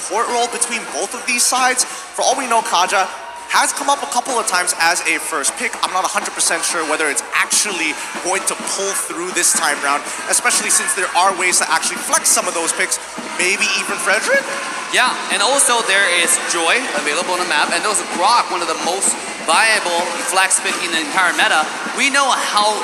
support role between both of these sides. For all we know, Kaja has come up a couple of times as a first pick. I'm not 100% sure whether it's actually going to pull through this time round, especially since there are ways to actually flex some of those picks, maybe even Frederick? Yeah, and also there is Joy available on the map, and also Grok, one of the most viable flex pick in the entire meta. We know how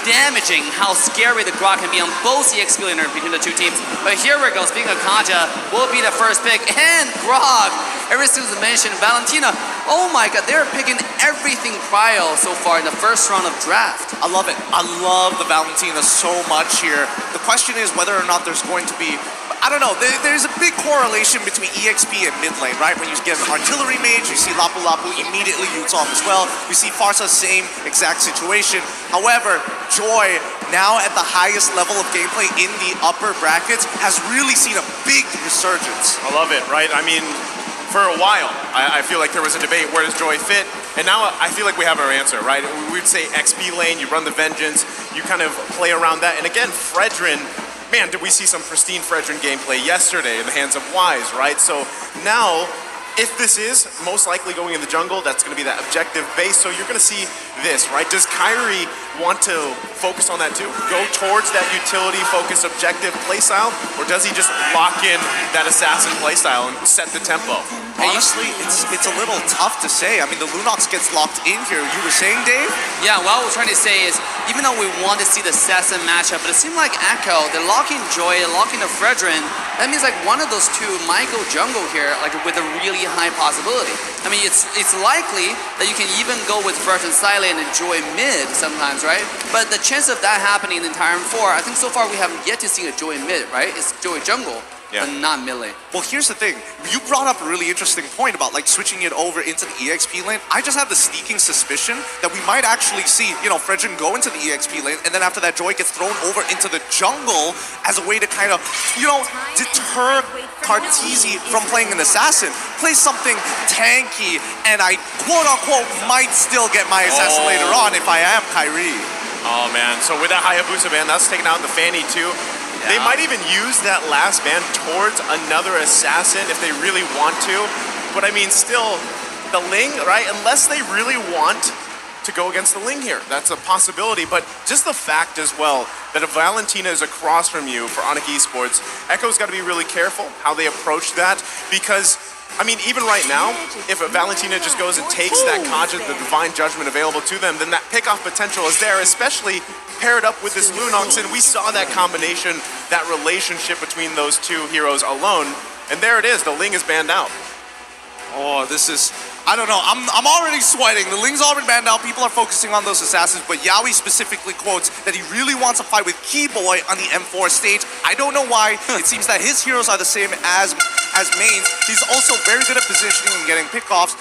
damaging, how scary the Grok can be on both EXP laner between the two teams. But here we go, speaking of Kaja, will be the first pick, and Grok, ever since I mentioned Valentina, oh my god, they're picking everything Cryo so far in the first round of draft. I love it. I love the Valentina so much here. The question is whether or not there's going to be, I don't know, there's a big correlation between EXP and mid lane, right? When you get an artillery mage, you see Lapu Lapu immediately utes off as well. You see Farsa, same exact situation. However, Joy, now at the highest level of gameplay in the upper brackets, has really seen a big resurgence. I love it, right? I mean, for a while, I feel like there was a debate, where does Joy fit? And now I feel like we have our answer, right? We'd say XP lane, you run the Vengeance, you kind of play around that. And again, Fredrin, man, did we see some pristine Fredrin gameplay yesterday in the hands of Wise, right? So now, if this is most likely going in the jungle, that's going to be that objective base. So you're going to see this, right? Does Kyrie want to focus on that too? Go towards that utility-focused objective playstyle? Or does he just lock in that assassin playstyle and set the tempo? Honestly, it's a little tough to say. I mean, the Lunox gets locked in here. You were saying, Dave? Yeah, what I was trying to say is, even though we want to see the assassin matchup, but it seemed like Echo, they're locking Joy, they're locking the Fredrin. That means like one of those two might go jungle here, like with a really high possibility. I mean, it's likely that you can even go with Fredrin silent and Joy mid sometimes, right? But the chance of that happening in the entire M4, I think so far we haven't yet to see a Joy mid, right? It's Joy jungle. Yeah. But not mid lane. Well, here's the thing. You brought up a really interesting point about like switching it over into the EXP lane. I just have the sneaking suspicion that we might actually see, you know, Fredrin go into the EXP lane, and then after that, Joy gets thrown over into the jungle as a way to kind of, you know, deter Carteezy from playing an assassin. Play something tanky, and I quote-unquote might still get my assassin later on if I am Kyrie. Oh man, so with that Hayabusa ban, that's taking out the Fanny too. They might even use that last ban towards another assassin if they really want to. But I mean, still, the Ling, right? Unless they really want to go against the Ling here, that's a possibility. But just the fact as well that if Valentina is across from you for Onic Esports, Echo's got to be really careful how they approach that, because I mean, even right now, if Valentina just goes and takes that Kaja, the Divine Judgment available to them, then that pickoff potential is there, especially paired up with this Lunox, and we saw that combination, that relationship between those two heroes alone, and there it is, the Ling is banned out. Oh, this is, I don't know, I'm already sweating. The Ling's already banned out, people are focusing on those assassins, but Yaoi specifically quotes that he really wants to fight with Keyboy on the M4 stage. I don't know why. It seems that his heroes are the same as mains. He's also very good at positioning and getting pickoffs.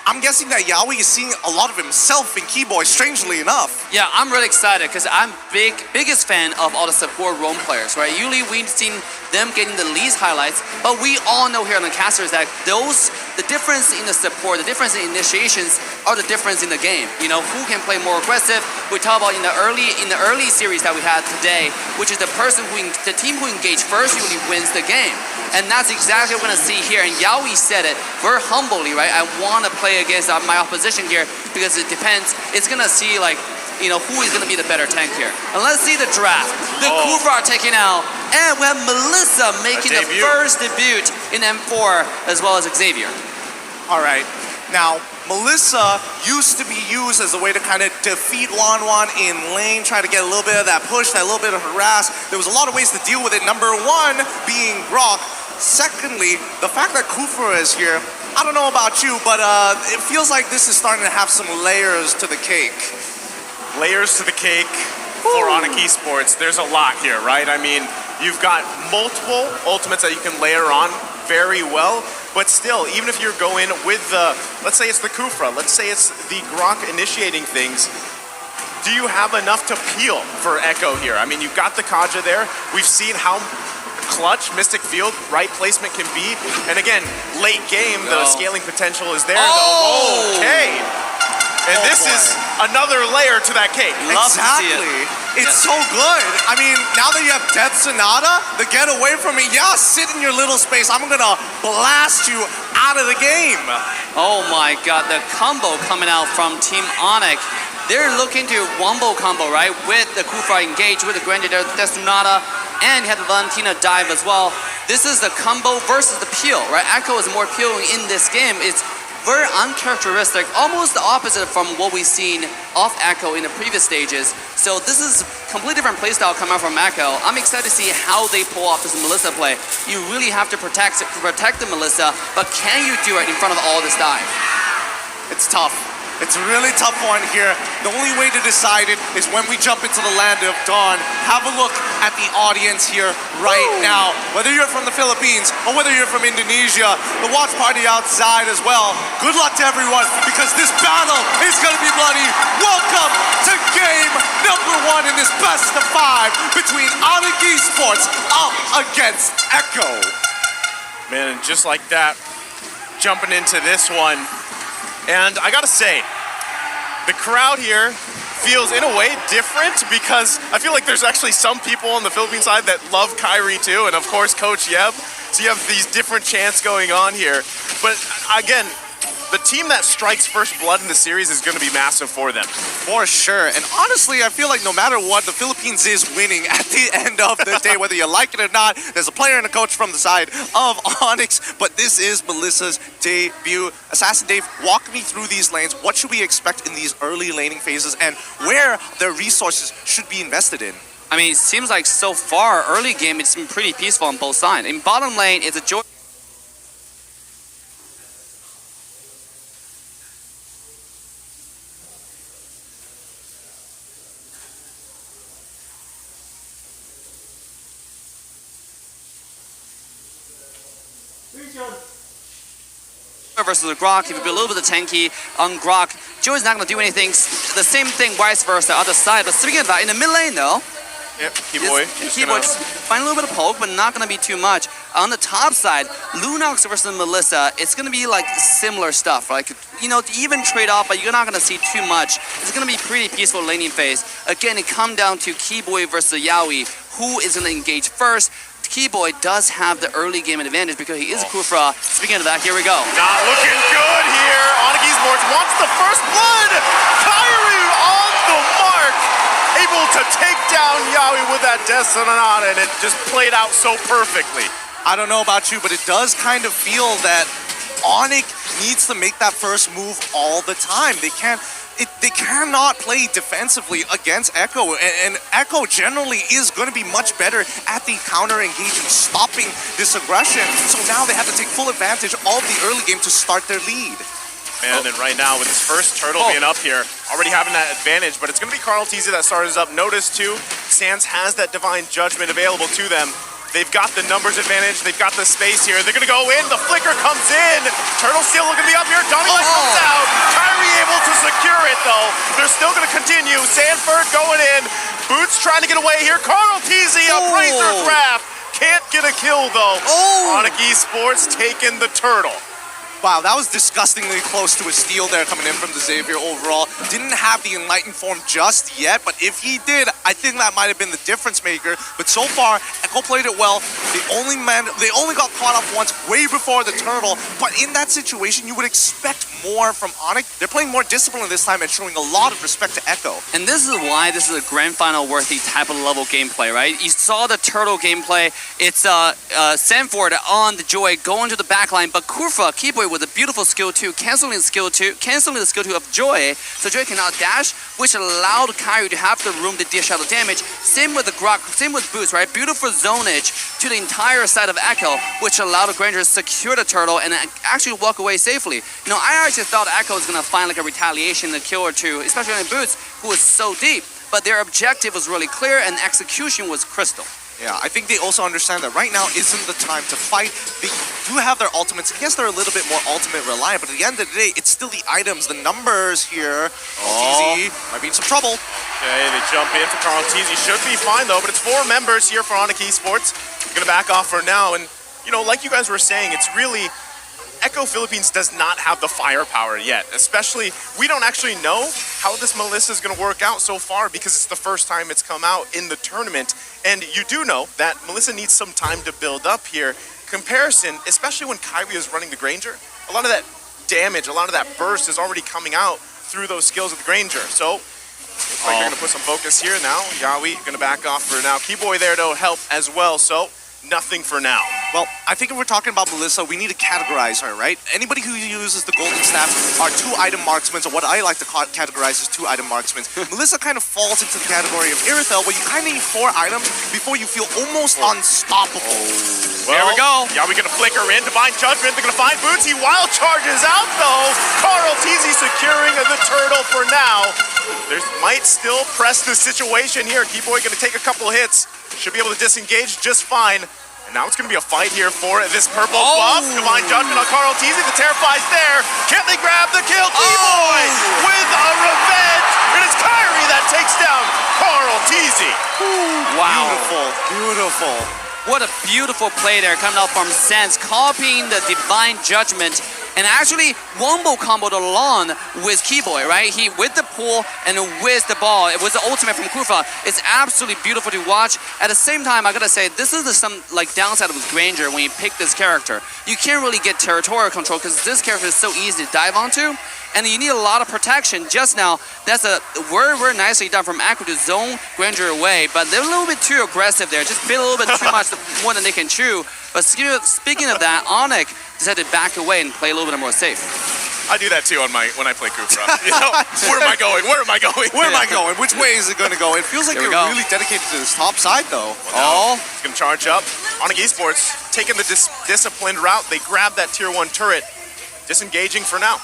I'm guessing that Yaoi is seeing a lot of himself in Keyboy, strangely enough. Yeah, I'm really excited because I'm biggest fan of all the support roam players, right? Usually we've seen them getting the least highlights, but we all know here on the casters that the difference in the support, the difference in initiations are the difference in the game. You know, who can play more aggressive? We talk about in the early series that we had today, which is the team who engaged first usually wins the game. And that's exactly what we're gonna see here. And Yaoi said it very humbly, right? I want to play against my opposition here because it depends. It's gonna see like, you know, who is gonna be the better tank here. And let's see the draft. The Kufra are taking out, and we have Melissa making the first debut in M4 as well as Xavier. All right, now Melissa used to be used as a way to kind of defeat Wanwan in lane, try to get a little bit of that push, that little bit of harass. There was a lot of ways to deal with it. Number one being Grok. Secondly, the fact that Kufra is here, I don't know about you, but it feels like this is starting to have some layers to the cake. Layers to the cake for Onic Esports. There's a lot here, right? I mean, you've got multiple ultimates that you can layer on very well, but still, even if you're going with the, let's say it's the Kufra, let's say it's the Grok initiating things, do you have enough to peel for Echo here? I mean, you've got the Kaja there. We've seen how clutch Mystic Field right placement can be, and again, late game, the scaling potential is there. Oh! Okay. And this is another layer to that cake. Love to see it. Exactly. It's so good. I mean, now that you have Death Sonata, the get away from me, yeah, sit in your little space. I'm gonna blast you out of the game. Oh my god, the combo coming out from Team Onic. They're looking to wombo combo, right? With the Kufra engage, with the Grande Death Sonata, and you have the Valentina dive as well. This is the combo versus the peel, right? Echo is more peeling in this game. It's very uncharacteristic, almost the opposite from what we've seen of Echo in the previous stages. So this is completely different playstyle coming out from Echo. I'm excited to see how they pull off this Melissa play. You really have to protect the Melissa, but can you do it in front of all this dive? It's tough. It's a really tough one here. The only way to decide it is when we jump into the land of dawn. Have a look at the audience here right now. Whether you're from the Philippines or whether you're from Indonesia, the watch party outside as well. Good luck to everyone because this battle is going to be bloody. Welcome to game number 1 in this best of 5 between Onic Esports up against Echo. Man, and just like that, jumping into this one. And I gotta say, the crowd here feels in a way different because I feel like there's actually some people on the Philippine side that love Kyrie too, and of course Coach Yeb. So you have these different chants going on here. But again, the team that strikes first blood in the series is going to be massive for them. For sure. And honestly, I feel like no matter what, the Philippines is winning at the end of the day, whether you like it or not. There's a player and a coach from the side of Onyx, but this is Melissa's debut. Assassin Dave, walk me through these lanes. What should we expect in these early laning phases and where their resources should be invested in? I mean, it seems like so far, early game, it's been pretty peaceful on both sides. In bottom lane, it's a joy. Versus the Grok, if you be a little bit of tanky on Grok, Joey's not going to do anything. The same thing vice versa, other side. But speaking of that, in the mid lane though, yep, Keyboy. Keyboy's find a little bit of poke, but not going to be too much. On the top side, Lunox versus Melissa, it's going to be like similar stuff. Like, you know, to even trade off, but you're not going to see too much. It's going to be pretty peaceful laning phase. Again, it comes down to Keyboy versus Yaoi. Who is going to engage first? Keyboy does have the early game advantage because he is Kufra. Speaking of that, here we go. Not looking good here. Onic Esports wants the first blood. Kyrie on the mark. Able to take down Yaoi with that Death Sonata, and it just played out so perfectly. I don't know about you, but it does kind of feel that Onic needs to make that first move all the time. They cannot play defensively against Echo, and Echo generally is going to be much better at the counter engagement, stopping this aggression. So now they have to take full advantage of the early game to start their lead. And then right now with his first turtle being up here, already having that advantage, but it's going to be Carl Teasy that starts us up. Notice too, Sans has that Divine Judgment available to them. They've got the numbers advantage. They've got the space here. They're going to go in. The flicker comes in. Turtle still going to be up here. Donnie comes out. Kyrie able to secure it, though. They're still going to continue. Sanford going in. Boots trying to get away here. Carl Teasy, a Bracer Draft. Can't get a kill, though. Onic Esports taking the turtle. Wow, that was disgustingly close to a steal there coming in from the Xavier overall. Didn't have the Enlightened form just yet, but if he did, I think that might have been the difference maker. But so far, Echo played it well. They only got caught up once, way before the turtle. But in that situation, you would expect more from Onic. They're playing more discipline this time and showing a lot of respect to Echo. And this is why this is a grand final worthy type of level gameplay, right? You saw the turtle gameplay. It's Sanford on the Joy going to the backline, but Kurfa, Keyboy with a beautiful skill 2, canceling the skill 2 of Joy, so Joy cannot dash, which allowed Kyrie to have the room to dish out the damage. Same with the Grok, same with Boost, right? Beautiful zonage to the entire side of Echo, which allowed the Granger to secure the turtle and actually walk away safely. You know, I actually thought Echo was gonna find like a retaliation, a kill or two, especially on Boots, who was so deep. But their objective was really clear and execution was crystal. Yeah, I think they also understand that right now isn't the time to fight. They do have their ultimates. Yes, they're a little bit more ultimate reliant, but at the end of the day, it's still the items, the numbers here. TZ might be in some trouble. Okay, they jump in for Carl Teasy. Should be fine though, but it's 4 members here for Onic Esports. They're gonna back off for now, and you know, like you guys were saying, it's really Echo Philippines does not have the firepower yet. Especially, we don't actually know how this Melissa is going to work out so far because it's the first time it's come out in the tournament. And you do know that Melissa needs some time to build up here. Comparison, especially when Kyrie is running the Granger, a lot of that damage, a lot of that burst is already coming out through those skills of the Granger. So, looks like they're going to put some focus here now. Yawi going to back off for now. Keyboy there to help as well. So, nothing for now. Well, I think if we're talking about Melissa, we need to categorize her, right? Anybody who uses the golden staff are 2-item marksmen, or what I like to categorize as 2-item marksmen. Melissa kind of falls into the category of Irithel, where you kind of need 4 items before you feel almost unstoppable. Well, there we go. Yawi going to flicker in. Divine Judgment. They're going to find Boots. He wild charges out, though. Carl Teasy securing the turtle for now. There might still press the situation here. Keyboy going to take a couple hits. Should be able to disengage just fine. And now it's going to be a fight here for this purple buff. Divine Judgment on Carl Teasy. The Terrify's there. Can they grab the kill? Keyboy with a revenge. And it's Kyrie that takes down Carl Teasy. Wow. Beautiful, beautiful. What a beautiful play there coming out from Sans, copying the Divine Judgment and actually wombo comboed along with Keyboy, right? He with the pull and with the ball. It was the ultimate from Kufa. It's absolutely beautiful to watch. At the same time, I gotta say, this is some like downside of Granger when you pick this character. You can't really get territorial control because this character is so easy to dive onto. And you need a lot of protection. Just now, that's a very nicely done from Aqua to zone Granger away, but they're a little bit too aggressive there. Just bit a little bit too much more than they can chew. But speaking of that, Onic decided to back away and play a little bit more safe. I do that too when I play Kufra. You know, where am I going? Where am I going? Where am I going? Which way is it going to go? It feels like Here we you're go. really dedicated to this top side, though. Oh, he's going to charge up. Onic Esports taking the disciplined route. They grab that tier 1 turret. Disengaging for now.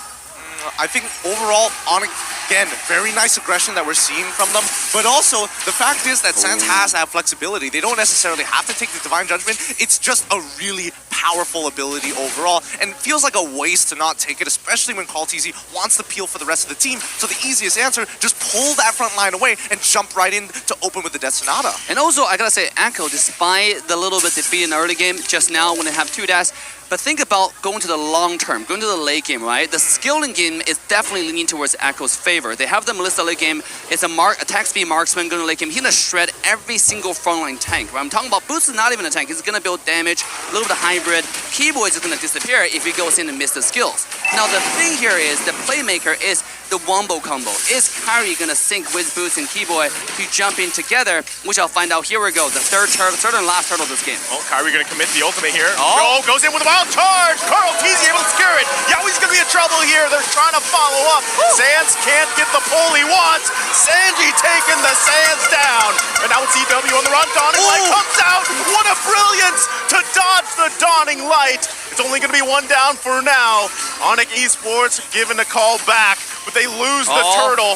I think overall, Onic, again, very nice aggression that we're seeing from them. But also, the fact is that Sans has that flexibility. They don't necessarily have to take the Divine Judgment. It's just a really powerful ability overall. And it feels like a waste to not take it, especially when Carl Teasy wants to peel for the rest of the team. So the easiest answer, just pull that front line away and jump right in to open with the Death Sonata. And also, I gotta say, Echo, despite the little bit defeat in the early game, just now when they have 2 dash, but think about going to the long term, going to the late game, right? The skilling game is definitely leaning towards Echo's favor. They have the Melissa late game. It's a attack speed marksman going to late game. He's going to shred every single frontline tank, right? I'm talking about Boots is not even a tank. He's going to build damage, a little bit of hybrid. Keyboy is going to disappear if he goes in and misses the skills. Now, the thing here is the playmaker is the wombo combo. Is Kyrie going to sync with Boots and Keyboy to jump in together, which I'll find out. Here we go, the third and last turtle of this game. Oh, Kyrie going to commit the ultimate here. Oh. Goes in with a wild charge. Carl Teasy able to secure it. Yaoi's going to be in trouble here. They're trying to follow up. Sans can't get the pull he wants. Sanji taking the Sans down. And now it's EW on the run. Dawning Light comes out. What a brilliance to dodge the Dawning Light. It's only going to be 1 down for now. Onic Esports giving a call back, but they lose the turtle.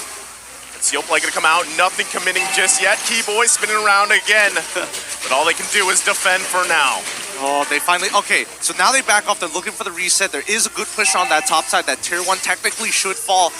Sealplay gonna come out, nothing committing just yet. Keyboy spinning around again. But all they can do is defend for now. Oh, they finally, okay, so now they back off, they're looking for the reset. There is a good push on that top side. That tier 1 technically should fall.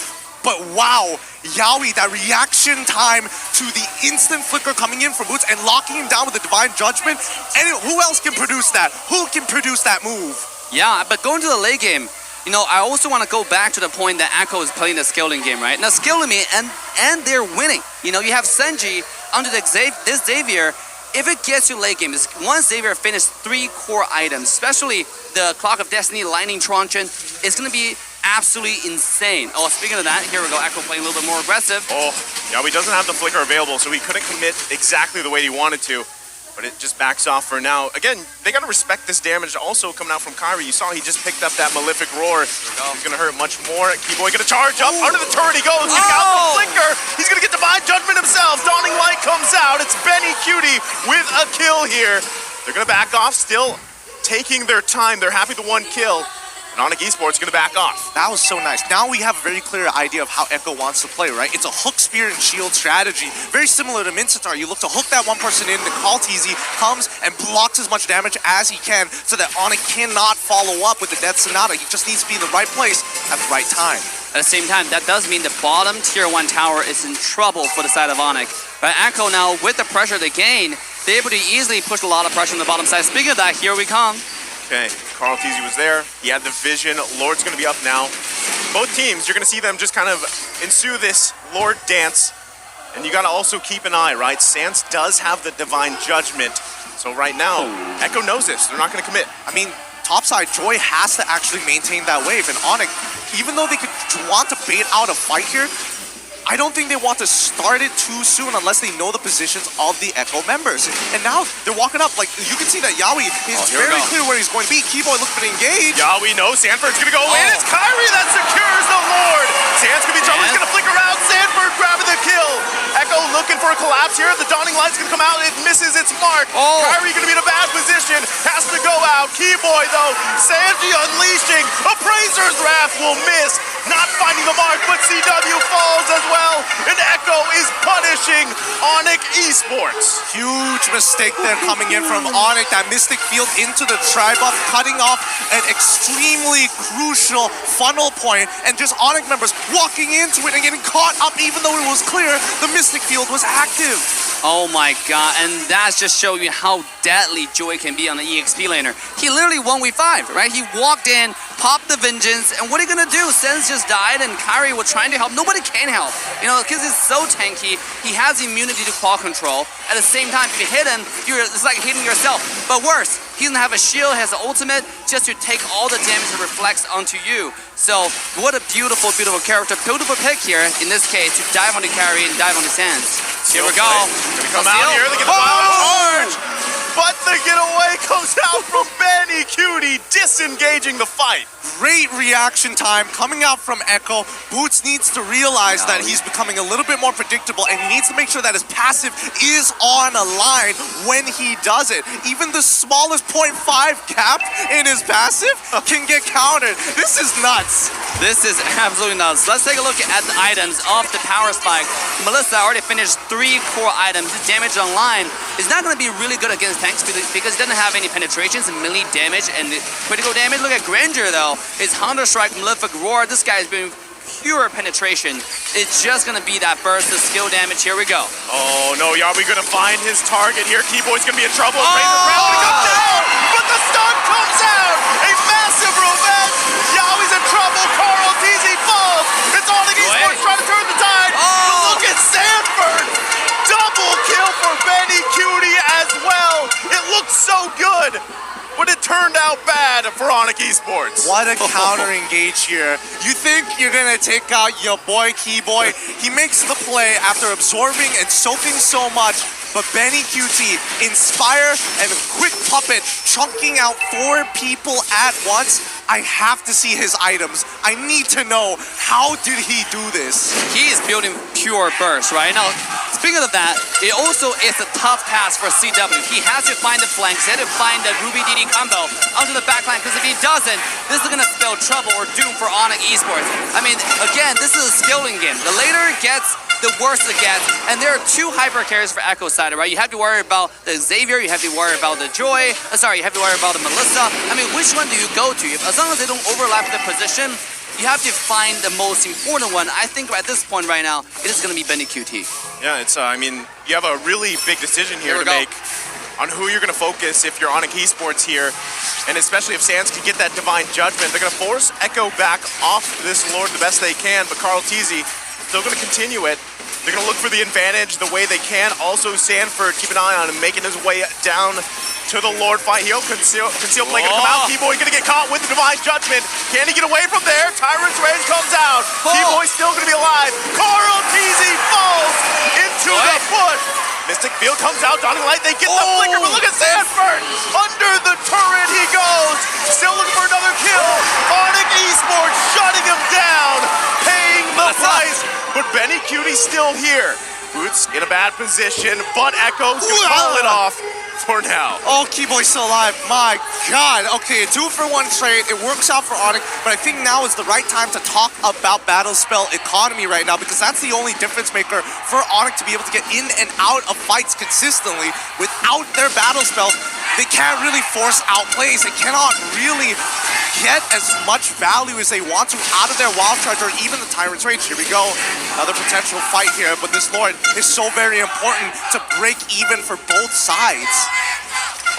But wow, Yaoi, that reaction time to the instant flicker coming in from Boots and locking him down with the Divine Judgment. And who else can produce that? Who can produce that move? Yeah, but going to the late game, you know, I also want to go back to the point that Echo is playing the skilling game, right? Now, skilling me, and they're winning. You know, you have Senji under this Xavier. If it gets you late game, once Xavier finished 3 core items, especially the Clock of Destiny, Lightning Truncheon, it's going to be absolutely insane. Oh, speaking of that, here we go. Echo playing a little bit more aggressive. Oh, yeah, he doesn't have the flicker available, so he couldn't commit exactly the way he wanted to. But it just backs off for now. Again, they got to respect this damage also coming out from Kyrie. You saw he just picked up that Malefic Roar. He's going to hurt much more. Keyboy going to charge up. Under the turret he goes. He's got the flicker. He's going to get Divine Judgment himself. Dawning Light comes out. It's Benny Cutie with a kill here. They're going to back off, still taking their time. They're happy with 1 kill. And Onic Esports going to back off. That was so nice. Now we have a very clear idea of how Echo wants to play, right? It's a hook, spear, and shield strategy. Very similar to Mincetar. You look to hook that one person in, the Carl Teasy comes and blocks as much damage as he can so that Onic cannot follow up with the Death Sonata. He just needs to be in the right place at the right time. At the same time, that does mean the bottom tier 1 tower is in trouble for the side of Onic. But Echo now, with the pressure they gain, they're able to easily push a lot of pressure on the bottom side. Speaking of that, here we come. Okay, Carl Teasy was there. He had the vision. Lord's going to be up now. Both teams, you're going to see them just kind of ensue this Lord dance. And you got to also keep an eye, right? Sans does have the Divine Judgment. So right now, Echo knows this. They're not going to commit. I mean, topside, Joy has to actually maintain that wave. And Onic, even though they could want to bait out a fight here, I don't think they want to start it too soon unless they know the positions of the Echo members. And now they're walking up. Like, you can see that Yawi is very clear where he's going to be. Keyboy looks to engage. Yawi knows Sanford's going to go in. It's Kyrie that secures the Lord. Sans going to be trouble. He's going to flick around. Sanford grabbing the kill. Echo looking for a collapse here. The dawning light's going to come out. It misses its mark. Kyrie going to be in a bad position. Has to go out. Keyboy, though. Sanji unleashing. Appraiser's Wrath will miss. Not finding the mark, but CW falls as well. And Echo is punishing Onic Esports. Huge mistake there coming in from Onic. That Mystic Field into the tri-buff, cutting off an extremely crucial funnel point. And just Onic members walking into it and getting caught up even though it was clear the Mystic Field was active. Oh my god, and that's just showing you how deadly Joy can be on the EXP laner. He literally 1v5, right? He walked in, popped the Vengeance, and what are you gonna do? Sense just died and Kyrie was trying to help. Nobody can help, you know, because he's so tanky. He has immunity to claw control. At the same time, if you hit him, it's like hitting yourself. But worse, he doesn't have a shield, has an ultimate just to take all the damage that reflects onto you. So, what a beautiful, beautiful character. Beautiful pick here, in this case, to dive on the carry and dive on the sands. Here we go. Gonna come out here, they get the wild charge! But the getaway comes out from Benny Cutie, disengaging the fight. Great reaction time coming out from Echo. Boots needs to realize that he's becoming a little bit more predictable and he needs to make sure that his passive is on a line when he does it. Even the smallest 0.5 gap in his passive can get countered. This is nuts. This is absolutely nuts. Let's take a look at the items of the power spike. Melissa already finished 3 core items. The damage online is not going to be really good against tanks because it doesn't have any penetrations and melee damage and critical damage. Look at Granger though. It's Hunter Strike, Malefic Roar. This guy is doing pure penetration. It's just gonna be that burst of skill damage. Here we go. Oh no, are we gonna find his target here? Keyboy's gonna be in trouble. Razor Wrath gonna come down, but the stun comes out. A massive revenge. Yawi's in trouble. Carl Teasy falls. It's Onic Esports trying to turn the tide. But look at Sanford. Double kill for Benny Cutie as well. It looks so good, but it turned out bad for Onic Esports. What a counter engage here. You think you're gonna take out your boy Keyboy. He makes the play after absorbing and soaking so much, but Benny QT, Inspire and a quick puppet chunking out 4 people at once. I have to see his items. I need to know, how did he do this? He is building pure burst right now. Speaking of that, it also is a tough task for CW. He has to find the flanks, he has to find the Ruby DD combo onto the backline, because if he doesn't, this is gonna spell trouble or doom for Onic Esports. I mean, again, this is a skilling game. The later it gets, the worse it gets, and there are 2 hyper carries for Echo side, right? You have to worry about the Xavier, you have to worry about the Joy, you have to worry about the Melissa. I mean, which one do you go to? As long as they don't overlap the position, you have to find the most important one. I think at this point right now, it is going to be Benny QT. Yeah, it's, I mean, you have a really big decision here to make on who you're going to focus if you're Onic Esports here. And especially if Sans can get that Divine Judgment, they're going to force Echo back off this Lord the best they can, but Carl Teasy still going to continue it. They're going to look for the advantage the way they can. Also, Sanford, keep an eye on him, making his way down to the Lord fight. He'll conceal play gonna come out. Keyboy gonna get caught with the Divine Judgment. Can he get away from there? Tyrant's Rage comes out. Keyboy's still gonna be alive. Carl Teasy falls into the bush. Mystic Field comes out. Dawning Light, they get the flicker, but look at Sanford. Under the turret he goes. Still looking for another kill. Onic Esports shutting him down. Paying the price. But Benny Cutie's still here. Boots in a bad position, but Echo's gonna call it off for now. Oh, Keyboy's still alive. My God. Okay, a 2-for-1 trade. It works out for Onic, but I think now is the right time to talk about battle spell economy right now, because that's the only difference maker for Onic to be able to get in and out of fights consistently. Without their battle spells, they can't really force out plays. They cannot really get as much value as they want to out of their Wild Charge or even the Tyrant's Rage. Here we go. Another potential fight here, but this Lord is so very important to break even for both sides.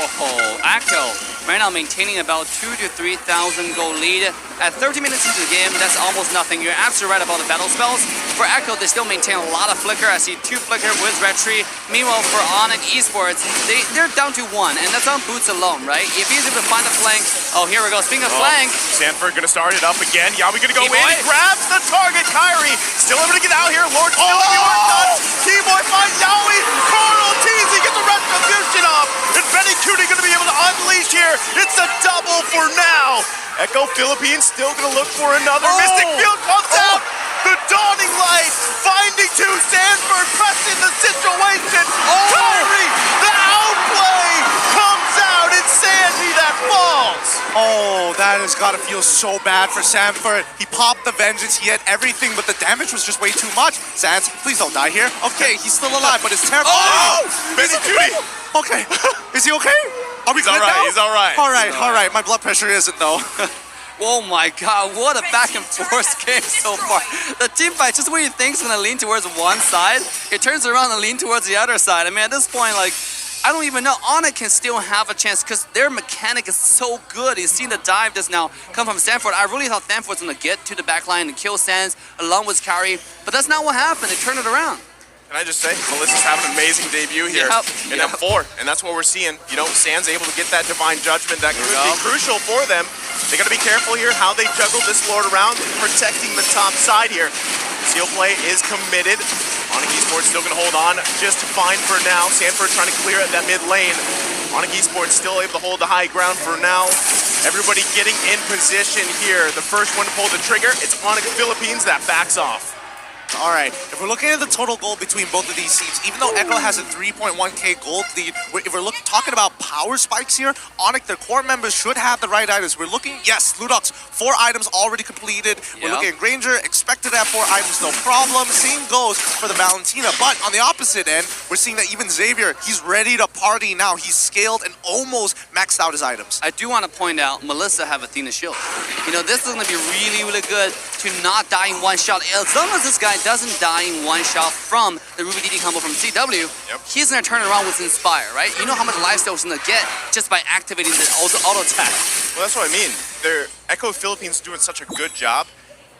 Oh, Echo right now maintaining about 2,000 to 3,000 gold lead. At 30 minutes into the game, that's almost nothing. You're absolutely right about the battle spells. For Echo, they still maintain a lot of flicker. I see 2 flicker with Red Tree. Meanwhile, for Onic Esports, they're down to 1, and that's on Boots alone, right? If he's able to find a flank, oh, here we go. Speaking of flank, Sanford gonna start it up again. Yawi gonna go in, T-Boy. grabs the target. Kyrie still able to get out here. Lord still in the orc nuts. T-Boy finds Yawi. Coral Teasy gets the retribution off. And Benny Cutie gonna be able to unleash here. It's a double for now. Echo Philippines still gonna look for another. Mystic Field comes out. The dawning light finding 2. Sanford pressing the situation. Kyrie, the outplay comes out. It's Sandy that falls. Oh, that has got to feel so bad for Sanford. He popped the vengeance, he had everything, but the damage was just way too much. Sans, please don't die here. Okay, he's still alive, but it's terrible. Oh! Benny Cutie! Okay, is he okay? Are we He's good all right, now? he's all right. All right. My blood pressure isn't though. oh my god, what a back and forth game so far. The team fight, just when you think it's gonna lean towards one side, it turns around and lean towards the other side. I mean, at this point, like, I don't even know. Onic can still have a chance because their mechanic is so good. You've seen the dive just now come from Stanford. I really thought Stanford was going to get to the back line and kill Sans along with Kyrie, but that's not what happened. They turned it around. Can I just say, Melissa's having an amazing debut here in M4, and that's what we're seeing. You know, Sans able to get that divine judgment that could be crucial for them. They got to be careful here how they juggle this Lord around, protecting the top side here. Seal play is committed. Onic Esports still going to hold on just fine for now. Sanford trying to clear at that mid lane. Onic Esports still able to hold the high ground for now. Everybody getting in position here. The first one to pull the trigger, it's Onic Philippines that backs off. All right, if we're looking at the total gold between both of these teams, even though Echo has a 3.1k gold lead, if we're talking about power spikes here, Onic, their core members should have the right items. We're looking, yes, Ludox, 4 items already completed. We're looking at Granger, expected to have 4 items, no problem. Same goes for the Valentina, but on the opposite end, we're seeing that even Xavier, he's ready to party now. He's scaled and almost maxed out his items. I do want to point out, Melissa have Athena shield. You know, this is going to be really, really good to not die in one shot. As long as this guy doesn't die in one shot from the Ruby DD combo from CW, he's going to turn it around with Inspire, right? You know how much lifesteal he's going to get just by activating the auto attack. Well, that's what I mean. Echo Philippines doing such a good job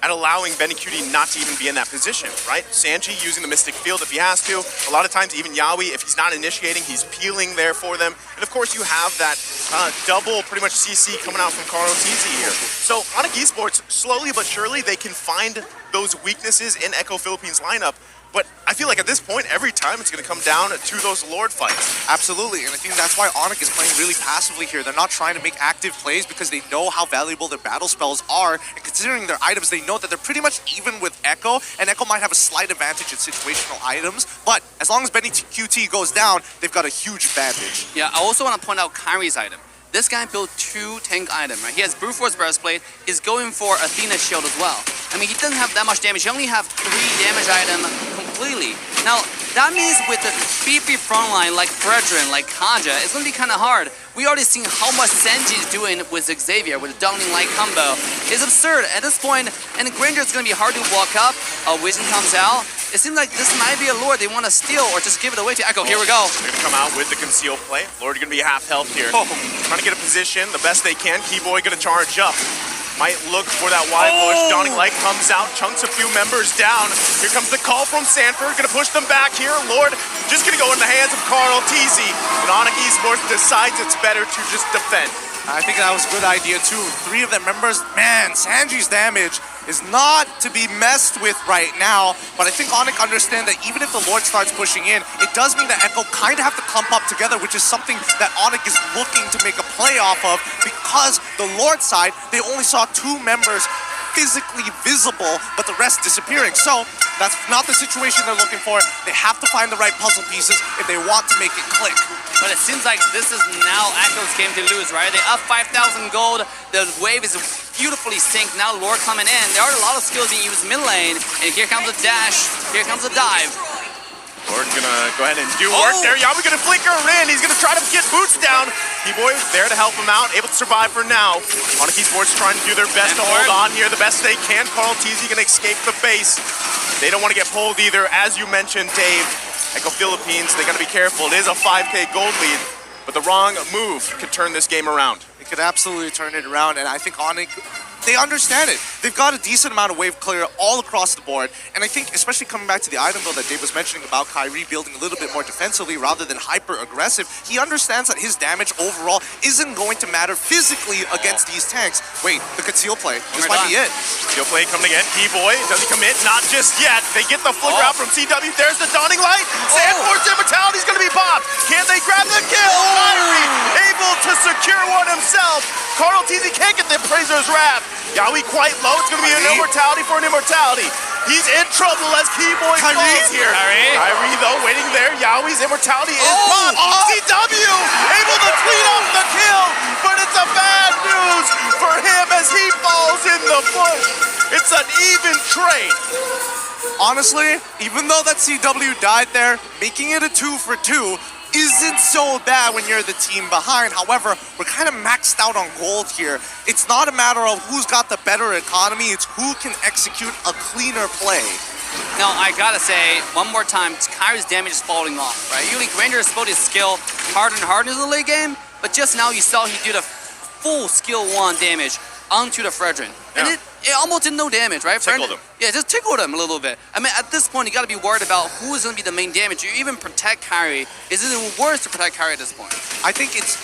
at allowing Benny Cutie not to even be in that position, right? Sanji using the Mystic Field if he has to. A lot of times, even Yawi, if he's not initiating, he's peeling there for them. And of course, you have that double, pretty much CC coming out from Carl TZ here. So Onic Esports, slowly but surely, they can find those weaknesses in Echo Philippines lineup. But I feel like at this point, every time it's going to come down to those Lord fights. Absolutely, and I think that's why Onic is playing really passively here. They're not trying to make active plays because they know how valuable their battle spells are, and considering their items, they know that they're pretty much even with Echo, and Echo might have a slight advantage in situational items, but as long as Benny QT goes down, they've got a huge advantage. Yeah, I also want to point out Kyrie's item. This guy built 2 tank items, right? He has Brute Force Breastplate. He's going for Athena's shield as well. I mean, he doesn't have that much damage. He only have 3 damage items completely. Now, that means with the beefy frontline like Fredrin, like Kanja, it's going to be kind of hard. We already seen how much Senji is doing with Xavier, with the Downing Light combo. It's absurd at this point, and Granger is going to be hard to walk up. Vision comes out. It seems like this might be a Lord they want to steal or just give it away to Echo. Here we go. They're going to come out with the conceal play. Lord going to be half health here. Trying to get a position the best they can. Keyboy going to charge up. Might look for that wide push. Dawning Light comes out, chunks a few members down. Here comes the call from Sanford. Going to push them back here. Lord just going to go in the hands of Carl TZ. And Onic Esports decides it's better to just defend. I think that was a good idea too. 3 of their members, man, Sanji's damage is not to be messed with right now, but I think Onic understand that even if the Lord starts pushing in, it does mean that Echo kind of have to clump up together, which is something that Onic is looking to make a play off of, because the Lord side, they only saw 2 members physically visible, but the rest disappearing. So that's not the situation they're looking for. They have to find the right puzzle pieces if they want to make it click. But it seems like this is now Echo's game to lose, right? They up 5,000 gold. The wave is beautifully synced. Now Lord coming in. There are a lot of skills being used mid lane. And here comes a dash. Here comes a dive. Lord gonna go ahead and do work there. Yawi gonna flicker in. He's gonna try to get boots down. Keyboy there to help him out. Able to survive for now. Onic Esports trying to do their best to hold on here the best they can. Carl TZ gonna escape the base. They don't want to get pulled either. As you mentioned, Dave, Echo Philippines, they gotta be careful. It is a 5k gold lead, but the wrong move could turn this game around. It could absolutely turn it around, and I think Onic, they understand it. They've got a decent amount of wave clear all across the board, and I think especially coming back to the item build that Dave was mentioning about Kyrie building a little bit more defensively rather than hyper-aggressive, he understands that his damage overall isn't going to matter physically against these tanks. Wait, the conceal play. This might be it. Conceal play coming again. Keyboy, does he commit? Not just yet. They get the flicker out from CW. There's the dawning light. Sandforce Immortality's going to be popped. Can they grab the kill? Kyrie able to secure one himself. Carl TZ can't get the Appraiser's Wrath. Yawi quite low. It's going to be an immortality for an immortality. He's in trouble as Keyboy falls here. Kyrie though waiting there. Yawi's immortality is popped. CW able to clean up the kill, but it's a bad news for him as he falls in the bush. It's an even trade. Honestly, even though that CW died there, making it a 2-for-2 isn't so bad when you're the team behind. However, we're kind of maxed out on gold here. It's not a matter of who's got the better economy, it's who can execute a cleaner play. Now, I gotta say, one more time, Kyrie's damage is falling off, right? Usually, Granger is supposed to scale harder and harder in the late game, but just now you saw he did a full skill 1 damage onto the Fredrin. And it almost did no damage, right? Tickled him. Yeah, just tickled him a little bit. I mean, at this point, you gotta be worried about who is gonna be the main damage. You even protect Kyrie. Is it even worse to protect Kyrie at this point? I think it's,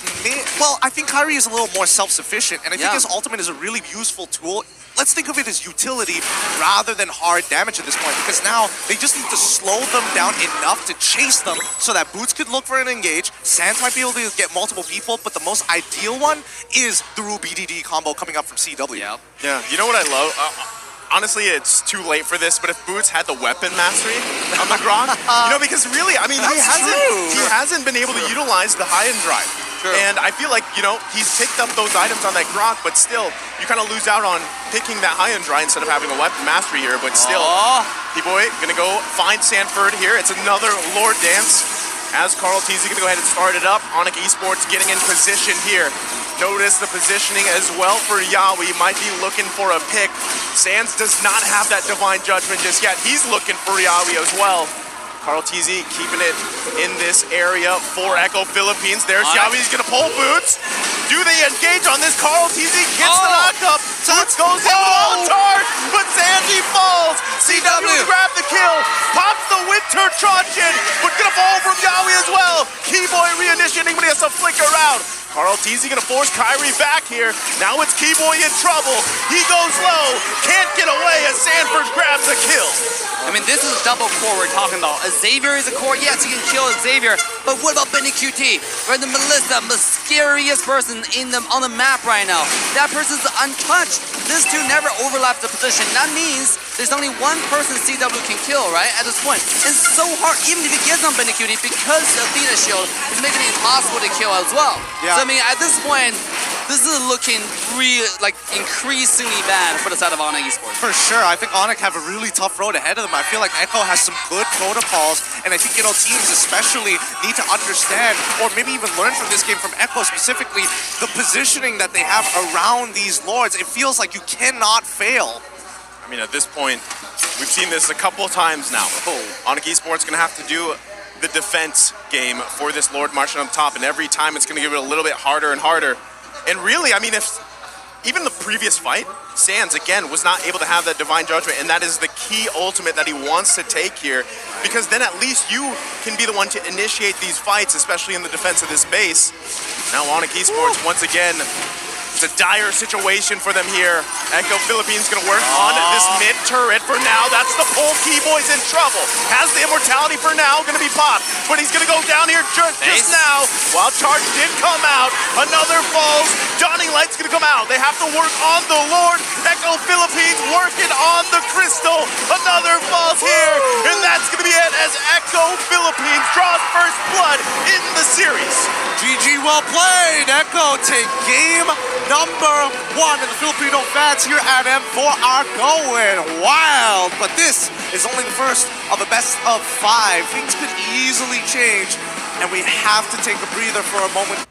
well, I think Kyrie is a little more self-sufficient, and I think his ultimate is a really useful tool. Let's think of it as utility rather than hard damage at this point, because now they just need to slow them down enough to chase them so that Boots could look for an engage, Sands might be able to get multiple people, but the most ideal one is through BDD combo coming up from CW. Yeah, you know what I love? Honestly, it's too late for this, but if Boots had the weapon mastery on the Grok, you know, because really, I mean, he hasn't been able to utilize the high and drive. And I feel like, you know, he's picked up those items on that Grok, but still, you kind of lose out on picking that high and dry instead of having a weapon mastery here. But still, P-Boy gonna go find Sanford here. It's another Lord Dance. As Carl TZ gonna go ahead and start it up. Onic Esports getting in position here. Notice the positioning as well for Yawi. Might be looking for a pick. Sands does not have that Divine Judgment just yet. He's looking for Yawi as well. Carl TZ keeping it in this area for Echo Philippines. There's Yawi. He's going to pull Boots. Do they engage on this? Carl TZ gets the knockup. Boots goes in on charge, but Sandy falls. CW grab the kill. Pops the Winter Truncheon, but going to fall from Yawi as well. Keyboy reinitiating, but he has to flicker out. Carl TZ gonna force Kyrie back here. Now it's Keyboy in trouble. He goes low, can't get away as Sanford grabs a kill. I mean, this is a double core we're talking about. Xavier is a core, yes, you can kill Xavier, but what about Benny QT? Right, the Melissa, the scariest person on the map right now. That person's untouched. This two never overlaps the position. That means there's only one person CW can kill, right, at this point. It's so hard, even if he gets on Benny QT, because the Athena shield is making it impossible to kill as well. So, I mean, at this point, this is looking increasingly bad for the side of Onic Esports. For sure. I think Onic have a really tough road ahead of them. I feel like Echo has some good protocols, and I think, you know, teams especially need to understand, or maybe even learn from this game, from Echo specifically, the positioning that they have around these lords. It feels like you cannot fail. I mean, at this point, we've seen this a couple of times now. Onic Esports gonna have to do the defense game for this Lord marching up top, and every time it's gonna give it a little bit harder and harder. And really, I mean, if even the previous fight, Sands, again, was not able to have that Divine Judgment, and that is the key ultimate that he wants to take here, because then at least you can be the one to initiate these fights, especially in the defense of this base. Now Onic Esports, once again, it's a dire situation for them here. Echo Philippines gonna work on this mid turret for now. That's the pull. Keyboy's in trouble. Has the immortality for now, gonna be popped, but he's gonna go down here just now. Wild Charge did come out. Another falls. Dawning Light's gonna come out. They have to work on the Lord. Echo Philippines working on the Crystal. Another falls here, and that's gonna be it as Echo Philippines draws first blood in the series. GG, well played. Echo take game number 1, and the Filipino fans here at M4 are going wild. But this is only the first of a best of 5. Things could easily change, and we have to take a breather for a moment.